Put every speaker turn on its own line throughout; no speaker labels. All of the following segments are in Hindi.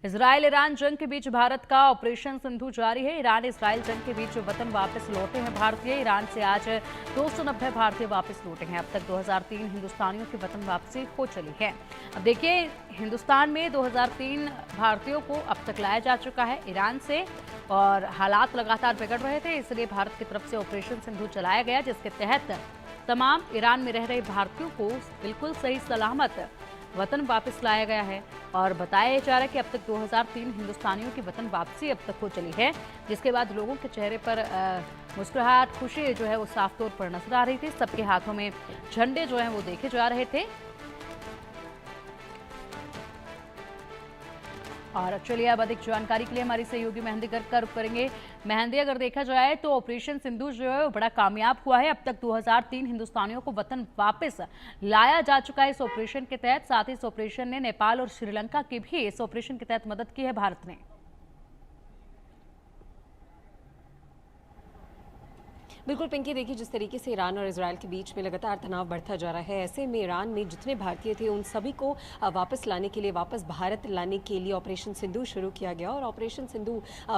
इजराइल ईरान जंग के बीच भारत का ऑपरेशन सिंधु जारी है। ईरान इजराइल जंग के बीच वतन वापस लौटे हैं भारतीय। ईरान से आज 290 भारतीय वापस लौटे हैं। अब तक 2003 हिंदुस्तानियों की वतन वापसी हो चली है। अब देखिए, हिंदुस्तान में 2003 भारतीयों को अब तक लाया जा चुका है ईरान से, और हालात लगातार बिगड़ रहे थे, इसलिए भारत की तरफ से ऑपरेशन सिंधु चलाया गया, जिसके तहत तमाम ईरान में रह रहे भारतीयों को बिल्कुल सही सलामत वतन वापस लाया गया है। और बताया जा रहा है कि अब तक 2003 हिंदुस्तानियों की वतन वापसी अब तक हो चली है, जिसके बाद लोगों के चेहरे पर मुस्कुराहट, खुशी जो है वो साफ तौर पर नजर आ रही थी। सबके हाथों में झंडे जो हैं वो देखे जा रहे थे। और चलिए अब अधिक जानकारी के लिए हमारी सहयोगी मेहंदी गर्ग का रुख करेंगे। मेहंदी, अगर देखा जाए तो ऑपरेशन सिंधु जो है वो बड़ा कामयाब हुआ है। अब तक 2003 हिंदुस्तानियों को वतन वापस लाया जा चुका है इस ऑपरेशन के तहत। साथ ही इस ऑपरेशन ने नेपाल और श्रीलंका की भी इस ऑपरेशन के तहत मदद की है भारत ने।
बिल्कुल पिंकी, देखिए जिस तरीके से ईरान और इजराइल के बीच में लगातार तनाव बढ़ता जा रहा है, ऐसे में ईरान में जितने भारतीय थे उन सभी को वापस लाने के लिए, वापस भारत लाने के लिए ऑपरेशन सिंधु शुरू किया गया। और ऑपरेशन सिंधु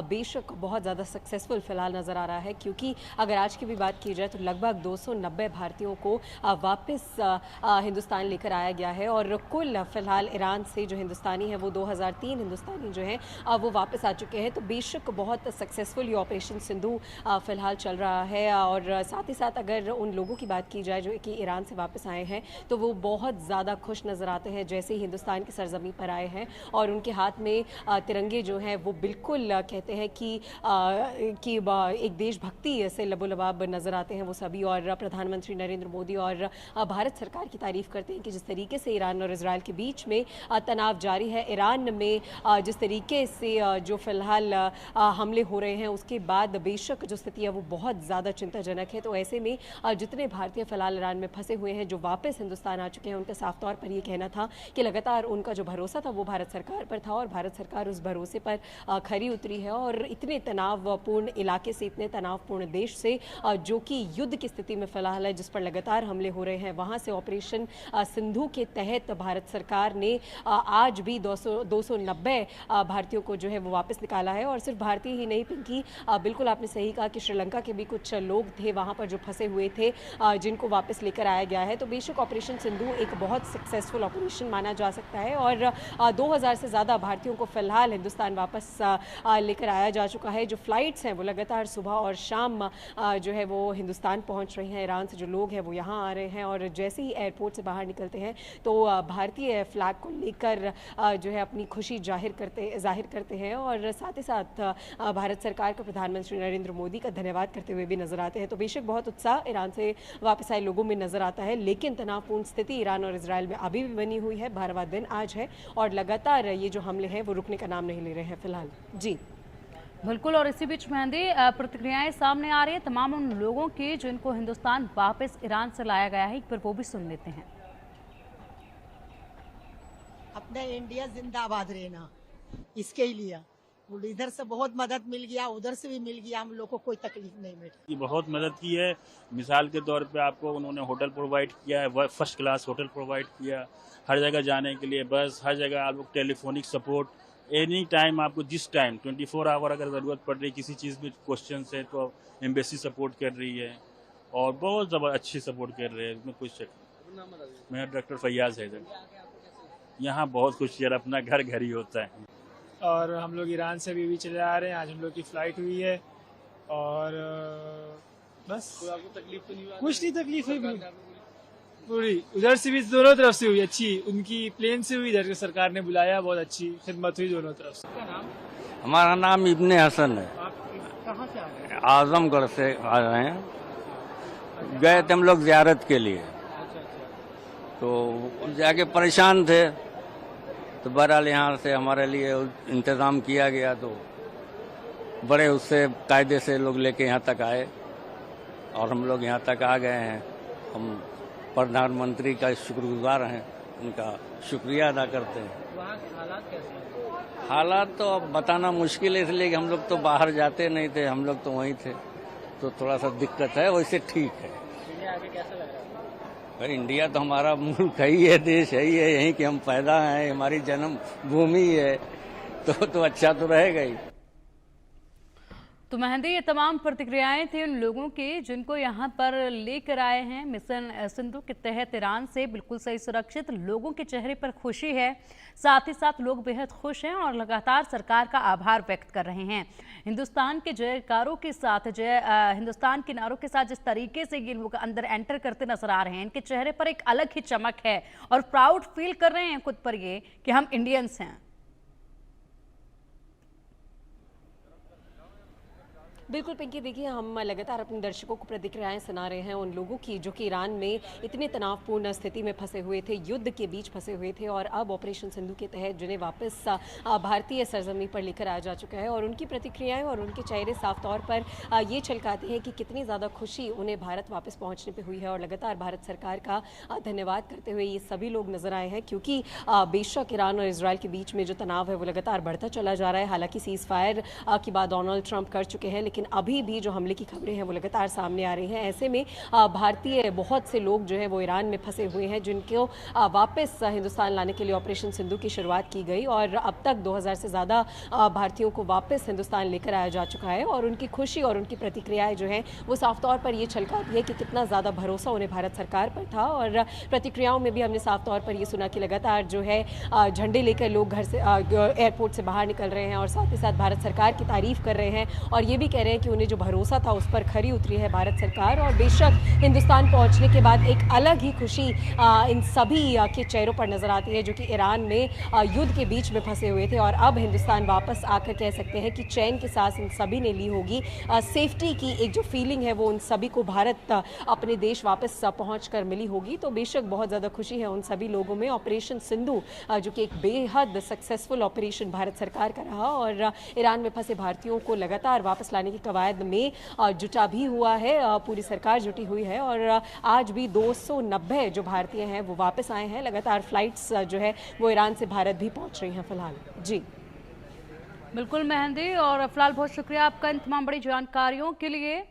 बेशक बहुत ज़्यादा सक्सेसफुल फिलहाल नज़र आ रहा है, क्योंकि अगर आज की भी बात की जाए तो लगभग 290 भारतीयों को वापस हिंदुस्तान लेकर आया गया है। और कुल फिलहाल ईरान से जो हिंदुस्तानी है वो 2003 हिंदुस्तानी जो है वो वापस आ चुके हैं। तो बेशक बहुत सक्सेसफुल ये ऑपरेशन सिंधु फिलहाल चल रहा है। और साथ ही साथ अगर उन लोगों की बात की जाए जो कि ईरान से वापस आए हैं, तो वो बहुत ज़्यादा खुश नज़र आते हैं जैसे ही हिंदुस्तान की सरजमी पर आए हैं। और उनके हाथ में तिरंगे जो हैं वो बिल्कुल कहते हैं कि एक देशभक्ति से लबोलबाब नज़र आते हैं वो सभी। और प्रधानमंत्री नरेंद्र मोदी और भारत सरकार की तारीफ़ करते हैं कि जिस तरीके से ईरान और इजराइल के बीच में तनाव जारी है, ईरान में जिस तरीके से जो फिलहाल हमले हो रहे हैं, उसके बाद बेशक जो स्थिति है वो बहुत ज़्यादा चिंताजनक है। तो ऐसे में जितने भारतीय फिलहाल ईरान में फंसे हुए हैं जो वापस हिंदुस्तान आ चुके हैं, उनका साफ तौर पर ये कहना था कि लगातार उनका जो भरोसा था वो भारत सरकार पर था, और भारत सरकार उस भरोसे पर खरी उतरी है। और इतने तनावपूर्ण इलाके से, इतने तनावपूर्ण देश से जो कि युद्ध की स्थिति में फिलहाल है, जिस पर लगातार हमले हो रहे हैं, वहाँ से ऑपरेशन सिंधु के तहत भारत सरकार ने आज भी 290 भारतीयों को जो है वो वापस निकाला है। और सिर्फ भारतीय ही नहीं पिंकी, बिल्कुल आपने सही कहा कि श्रीलंका के भी कुछ लोग थे वहाँ पर जो फंसे हुए थे, जिनको वापस लेकर आया गया है। तो बेशक ऑपरेशन सिंधु एक बहुत सक्सेसफुल ऑपरेशन माना जा सकता है। और 2000 से ज़्यादा भारतीयों को फिलहाल हिंदुस्तान वापस लेकर आया जा चुका है। जो फ्लाइट्स हैं वो लगातार सुबह और शाम जो है वो हिंदुस्तान पहुँच रही हैं। ईरान से जो लोग हैं वो यहाँ आ रहे हैं, और जैसे ही एयरपोर्ट से बाहर निकलते हैं तो भारतीय फ्लैग को लेकर जो है अपनी खुशी जाहिर करते हैं। और साथ ही साथ भारत सरकार को प्रधानमंत्री नरेंद्र मोदी का धन्यवाद करते हुए भी नजर आते हैं। तो बेशक बहुत उत्साह ईरान से वापस आए लोगों में नजर आता है, लेकिन तनावपूर्ण स्थिति ईरान और इजराइल में अभी भी बनी हुई है। 12वां दिन आज है और लगातार ये जो हमले हैं वो रुकने का नाम नहीं ले रहे हैं फिलहाल। जी
बिल्कुल। और इसी बीच मेहंदी, प्रतिक्रियाएं सामने आ रही है तमाम उन लोगों की जिनको हिंदुस्तान वापस ईरान से लाया गया है, एक बार वो भी सुन लेते हैं।
अपना इंडिया जिंदाबाद रहना, इसके लिए इधर से बहुत मदद मिल गया, उधर से भी मिल गया, हम लोग को कोई तकलीफ नहीं मिली।
बहुत मदद की है। मिसाल के तौर पे आपको उन्होंने होटल प्रोवाइड किया है, फर्स्ट क्लास होटल प्रोवाइड किया, हर जगह जाने के लिए बस, हर जगह आपको टेलीफोनिक सपोर्ट, एनी टाइम आपको जिस टाइम 24 आवर अगर ज़रूरत पड़ रही किसी चीज़ में क्वेश्चन है तो एम्बेसी सपोर्ट कर रही है, और बहुत अच्छी सपोर्ट कर रहे हैं, इसमें कुछ शक नहीं। मेरा डॉक्टर फैयाज है। यहाँ बहुत कुछ यार, अपना घर घर ही होता है।
और हम लोग ईरान से भी चले आ रहे हैं, आज हम लोग की फ़्लाइट हुई है। और बस आपको तकलीफ तो नहीं हुई? कुछ नहीं तकलीफ हुई पूरी, उधर से भी दोनों तरफ से हुई अच्छी, उनकी प्लेन से हुई, इधर की सरकार ने बुलाया, बहुत अच्छी खिदमत हुई दोनों तरफ से।
हमारा नाम इब्ने हसन है।
आप कहाँ से आ रहे हैं?
आजमगढ़ से आ रहे हैं। गए थे हम लोग ज़ियारत के लिए, तो जाके परेशान थे, तो बहरहाल यहाँ से हमारे लिए इंतज़ाम किया गया, तो बड़े उससे कायदे से लोग लेके यहाँ तक आए और हम लोग यहाँ तक आ गए हैं। हम प्रधानमंत्री का शुक्रगुजार हैं, उनका शुक्रिया अदा करते हैं।
वहाँ के हालात कैसे हैं?
हालात तो अब बताना मुश्किल है, इसलिए कि हम लोग तो बाहर जाते नहीं थे, हम लोग तो वहीं थे, तो थोड़ा सा दिक्कत है, वैसे ठीक है।
आगे कैसा लग रहा है?
भाई इंडिया तो हमारा मुल्क है ही है, देश है ही है, यहीं कि हम पैदा हैं, हमारी जन्म भूमि है, तो अच्छा तो रहेगा ही।
तो मेहंदी, ये तमाम प्रतिक्रियाएं थी उन लोगों की जिनको यहाँ पर लेकर आए हैं मिशन सिंधु के तहत ईरान से बिल्कुल सही सुरक्षित। लोगों के चेहरे पर खुशी है, साथ ही साथ लोग बेहद खुश हैं और लगातार सरकार का आभार व्यक्त कर रहे हैं। हिंदुस्तान के जयकारों के साथ हिंदुस्तान के नारों के साथ जिस तरीके से ये लोग अंदर एंटर करते नजर आ रहे हैं, इनके चेहरे पर एक अलग ही चमक है और प्राउड फील कर रहे हैं खुद पर ये कि हम इंडियंस हैं।
बिल्कुल पिंकी, देखिए हम लगातार अपने दर्शकों को प्रतिक्रियाएं सुना रहे हैं उन लोगों की जो कि ईरान में इतने तनावपूर्ण स्थिति में फंसे हुए थे, युद्ध के बीच फंसे हुए थे और अब ऑपरेशन सिंधु के तहत जिन्हें वापस भारतीय सरजमी पर लेकर आया जा चुका है। और उनकी प्रतिक्रियाएं और उनके चेहरे साफ तौर पर ये झलकाते हैं कि कितनी ज़्यादा खुशी उन्हें भारत वापस पहुँचने पर हुई है। और लगातार भारत सरकार का धन्यवाद करते हुए ये सभी लोग नजर आए हैं, क्योंकि बेशक ईरान और इसराइल के बीच में जो तनाव है वो लगातार बढ़ता चला जा रहा है। हालांकि सीज फायर की बात डोनाल्ड ट्रंप कर चुके हैं, लेकिन अभी भी जो हमले की खबरें हैं वो लगातार सामने आ रही हैं। ऐसे में भारतीय बहुत से लोग जो है वो ईरान में फंसे हुए हैं, जिनको वापस हिंदुस्तान लाने के लिए ऑपरेशन सिंधु की शुरुआत की गई और अब तक 2000 से ज़्यादा भारतीयों को वापस हिंदुस्तान लेकर आया जा चुका है। और उनकी खुशी और उनकी प्रतिक्रियाएं जो हैं वो साफ तौर पर ये झलकाती है कि कितना ज़्यादा भरोसा उन्हें भारत सरकार पर था। और प्रतिक्रियाओं में भी हमने साफ तौर पर ये सुना कि लगातार जो है झंडे लेकर लोग घर से एयरपोर्ट से बाहर निकल रहे हैं और साथ ही साथ भारत सरकार की तारीफ कर रहे हैं और ये भी कह रहे हैं कि उन्हें जो भरोसा था उस पर खरी उतरी है भारत सरकार। और बेशक हिंदुस्तान पहुंचने के बाद एक अलग ही खुशी इन सभी के चेहरों पर नजर आती है जो कि ईरान में युद्ध के बीच में फंसे हुए थे और अब हिंदुस्तान वापस आकर कह सकते हैं कि चैन की सांस इन सभी ने ली होगी। सेफ्टी की एक जो फीलिंग है वो उन सभी को भारत अपने देश वापस पहुँच कर मिली होगी। तो बेशक बहुत ज़्यादा खुशी है उन सभी लोगों में। ऑपरेशन सिंधु जो कि एक बेहद सक्सेसफुल ऑपरेशन भारत सरकार का रहा और ईरान में फंसे भारतीयों को लगातार वापस लाने की कवायद में जुटा भी हुआ है, पूरी सरकार जुटी हुई है। और आज भी 290 जो भारतीय हैं वो वापस आए हैं। लगातार फ्लाइट्स जो है वो ईरान से भारत भी पहुंच रही हैं फिलहाल। जी
बिल्कुल मेहंदी, और फिलहाल बहुत शुक्रिया आपका इन तमाम बड़ी जानकारियों के लिए।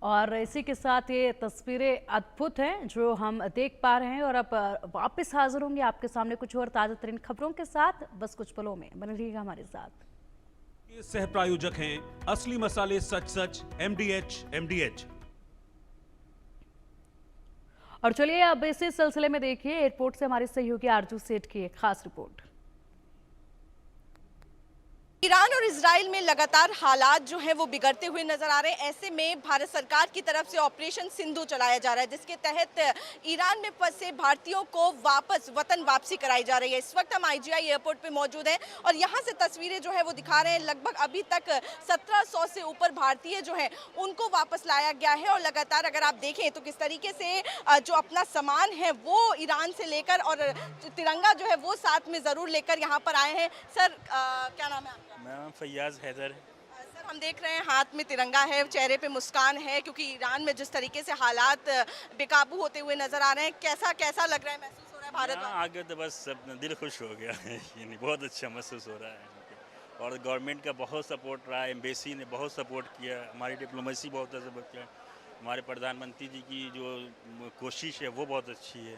और इसी के साथ ये तस्वीरें अद्भुत हैं जो हम देख पा रहे हैं और अब वापस हाजिर होंगे आपके सामने कुछ और ताज़ा तरीन खबरों के साथ बस कुछ पलों में। बने रहिएगा हमारे साथ।
सह प्रायोजक हैं असली मसाले सच सच MDH।
और चलिए अब इसी सिलसिले में देखिए एयरपोर्ट से हमारे सहयोगी आरजू सेठ की एक खास रिपोर्ट।
ईरान और इजराइल में लगातार हालात जो हैं वो बिगड़ते हुए नजर आ रहे हैं। ऐसे में भारत सरकार की तरफ से ऑपरेशन सिंधु चलाया जा रहा है, जिसके तहत ईरान में फंसे भारतीयों को वापस वतन वापसी कराई जा रही है। इस वक्त हम IGI एयरपोर्ट पे मौजूद हैं और यहाँ से तस्वीरें जो है वो दिखा रहे हैं। लगभग अभी तक 1700 से ऊपर भारतीय जो हैं उनको वापस लाया गया है। और लगातार अगर आप देखें तो किस तरीके से जो अपना सामान है वो ईरान से लेकर और तिरंगा जो है वो साथ में ज़रूर लेकर यहाँ पर आए हैं। सर क्या नाम है आपका?
मैं फैयाज हैदर।
सर हम देख रहे हैं हाथ में तिरंगा है, चेहरे पे मुस्कान है, क्योंकि ईरान में जिस तरीके से हालात बेकाबू होते हुए नजर आ रहे हैं, कैसा लग रहा है, महसूस हो रहा है भारत
आगे तो बस अपना दिल खुश हो गया है। यानी बहुत अच्छा महसूस हो रहा है और गवर्नमेंट का बहुत सपोर्ट रहा है, एम्बेसी ने बहुत सपोर्ट किया, हमारी डिप्लोमेसी बहुत सपोर्ट किया, हमारे प्रधानमंत्री जी की जो कोशिश है वो बहुत अच्छी है,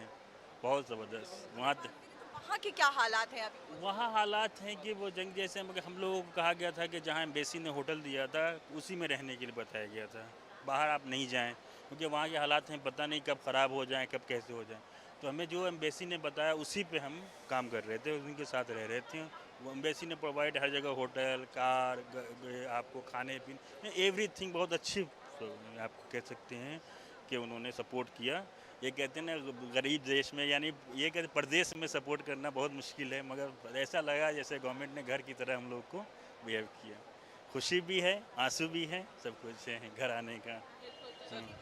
बहुत ज़बरदस्त।
वहाँ के क्या हालात हैं अभी?
वहाँ हालात हैं कि वो जंग जैसे हम लोगों को कहा गया था कि जहाँ एम्बेसी ने होटल दिया था उसी में रहने के लिए बताया गया था, बाहर आप नहीं जाएं, क्योंकि वहाँ के हालात हैं पता नहीं कब ख़राब हो जाएं, कब कैसे हो जाएं। तो हमें जो एम्बेसी ने बताया उसी पे हम काम कर रहे थे, उनके साथ रह रहे थे। वो एम्बेसी ने प्रोवाइड हर जगह होटल, कार, आपको खाने पीने, एवरीथिंग बहुत अच्छी आपको कह सकते हैं कि उन्होंने सपोर्ट किया। ये कहते हैं ना गरीब देश में, यानी ये कहते प्रदेश में सपोर्ट करना बहुत मुश्किल है, मगर ऐसा लगा जैसे गवर्नमेंट ने घर की तरह हम लोग को बिहेव किया। खुशी भी है, आंसू भी है, सब कुछ है घर आने का।